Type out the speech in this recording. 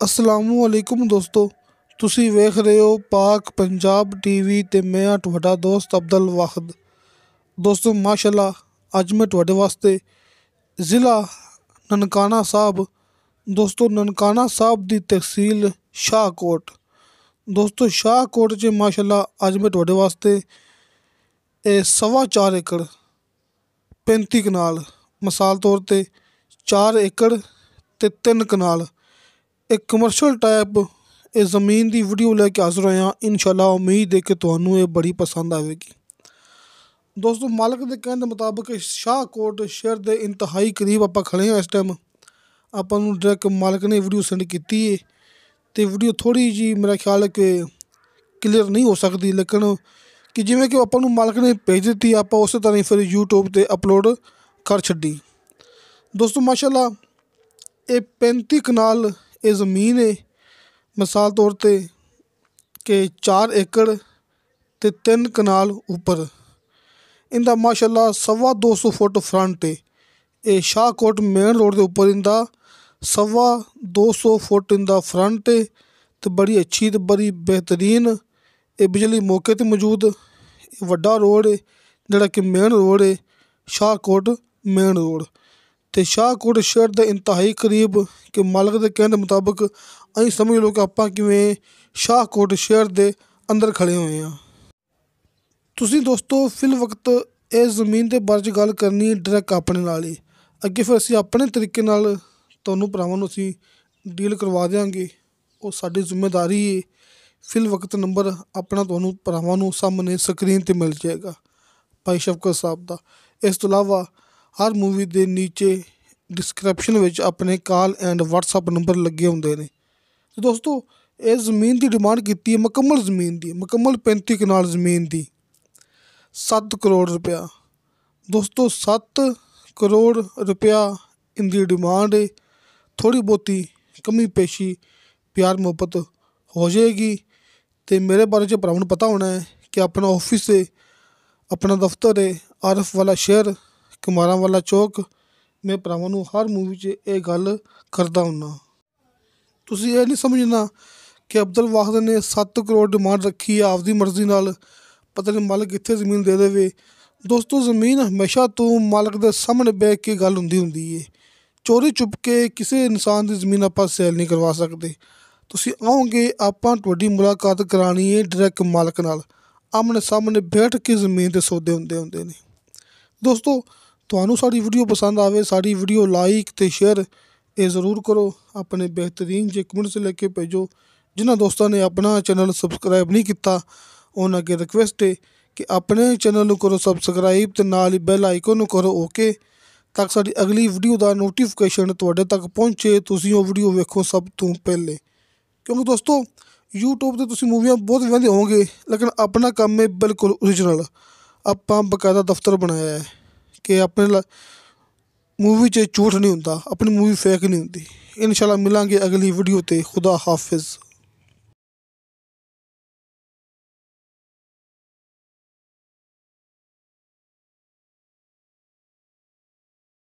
असलामुअलैकुम दोस्तों, ਤੁਸੀਂ ਵੇਖ ਰਹੇ ਹੋ ਪਾਕ ਪੰਜਾਬ ਟੀਵੀ ਤੇ ਮੈਂ ਹਾਂ ਤੁਹਾਡਾ ਦੋਸਤ ਅਬਦੁਲ ਵਾਹਿਦ। ਦੋਸਤੋ ਮਾਸ਼ਾਅੱਲਾ, ਅੱਜ ਮੈਂ ਤੁਹਾਡੇ ਵਾਸਤੇ ਜ਼ਿਲ੍ਹਾ ਨਨਕਾਣਾ ਸਾਹਿਬ ਦੋਸਤੋ ਨਨਕਾਣਾ ਸਾਹਿਬ ਦੀ ਤਹਿਸੀਲ ਸ਼ਾਹਕੋਟ ਦੋਸਤੋ ਸ਼ਾਹਕੋਟ 'ਚ ਮਾਸ਼ਾਅੱਲਾ ਅੱਜ ਮੈਂ ਤੁਹਾਡੇ ਵਾਸਤੇ ਇਹ 4.25 ਏਕੜ 35 ਕਨਾਲ ਮਿਸਾਲ ਤੌਰ 'ਤੇ 4 ਏਕੜ ਤੇ 3 ਕਨਾਲ एक कमर्शियल टाइप इस ज़मीन की वीडियो लेके हाजिर होया। इंशाल्लाह उम्मीद है कि तुहानू ये बड़ी पसंद आएगी। दोस्तों मालिक के कहने मुताबिक शाहकोट शहर के इंतहाई करीब आप खड़े हैं। इस टाइम आपू डायरेक्ट मालिक ने वीडियो सेंड की है तो वीडियो थोड़ी जी मेरा ख्याल है कि क्लीयर नहीं हो सकती, लेकिन कि जिमें कि आपू मालिक ने भेज दी आप उस तरह फिर यूट्यूब पर अपलोड कर छड्डी। दोस्तों माशाल्लाह ये 35 कनाल ये ज़मीन है मिसाल तौर पे कि 4 एकड़ ते 3 कनाल उपर इंदा माशाल्लाह 250 फुट फ्रंट है। ये शाहकोट मेन रोड के उपर इंदा 250 फुट इंदा फ्रंट है तो बड़ी अच्छी तो बड़ी बेहतरीन ये बिजली मौके पर मौजूद वड्डा रोड है जोड़ा कि मेन रोड है शाहकोट मेन रोड तो शाहकोट शहर के इंतहाई करीब कि मालिक के कहने मुताबिक अं समझ लो कि आप किवें शाहकोट शहर के अंदर खड़े हुए हैं। तुसीं दोस्तों फिल वक्त इस ज़मीन के बारे गल करनी डायरेक्ट अपने नाल ही अगे फिर असीं अपने तरीके नाल तुहानूं भरावां नूं असीं डील करवा देंगे। वो साडी जिम्मेदारी है। फिल वक्त नंबर अपना तुहानूं भरावां नूं सामने स्क्रीन पर मिल जाएगा भाई शफकत साहब का। इस तो इलावा हर मूवी के नीचे डिस्क्रिप्शन में अपने कॉल एंड व्हाट्सअप नंबर लगे होंगे ने। तो दोस्तों इस ज़मीन की डिमांड की है मुकम्मल ज़मीन की मुकम्मल 35 कनाल ज़मीन की 7 करोड़ रुपया। दोस्तों 7 करोड़ रुपया इनकी डिमांड है। थोड़ी बहुती कमी पेशी प्यार मुहब्बत हो जाएगी तो मेरे बारे च भरावां नूं पता होना है कि अपना ऑफिस है अपना दफ्तर है आरफ वाला शहर कुमारां वाला चौक। मैं भरावां नूं हर मूवी च ये गल करदा हुन्ना। तुसीं ये नहीं समझना कि अब्दुल वाहिद ने 7 करोड़ डिमांड रखी है आपकी मर्जी नाल पता नहीं मालिक कित्थे ज़मीन दे देवे। दोस्तों ज़मीन हमेशा तो मालिक के सामने बैठ के गल हुंदी है। चोरी चुप के किसी इंसान की ज़मीन आप सेल नहीं करवा सकते। तुसीं आओगे आपां तुहाडी मुलाकात करानी है डायरेक्ट मालिक नाल आमने सामने बैठ के ज़मीन के सौदे हुंदे ने। दोस्तों तुहानूं साडी वीडियो पसंद आवे साडी वीडियो लाइक ते शेयर ये ज़रूर करो। अपने बेहतरीन जे कमेंट्स लेके भेजो। जिन्हां दोस्तों ने अपना चैनल सबसक्राइब नहीं किया उन्हां अगे रिक्वेस्ट है कि अपने चैनल नूं करो सबसक्राइब ते नाल ही बैल आइकन नूं करो ओके ताकि साडी अगली वीडियो का नोटिफिकेशन तुहाडे तक पहुँचे तुसीं वो वीडियो वेखो सब तो पहले। क्योंकि दोस्तों यूट्यूब पर तुसीं मूवियां बहुत वेंदे होवोगे लेकिन अपना काम है बिल्कुल ओरिजिनल आपां बकायदा दफ्तर बनाया है कि अपने मूवी च झूठ नहीं होंदा अपनी मूवी फेक नहीं होंदी। इंशाल्लाह मिलांगे अगली वीडियो ते खुदा हाफिज़।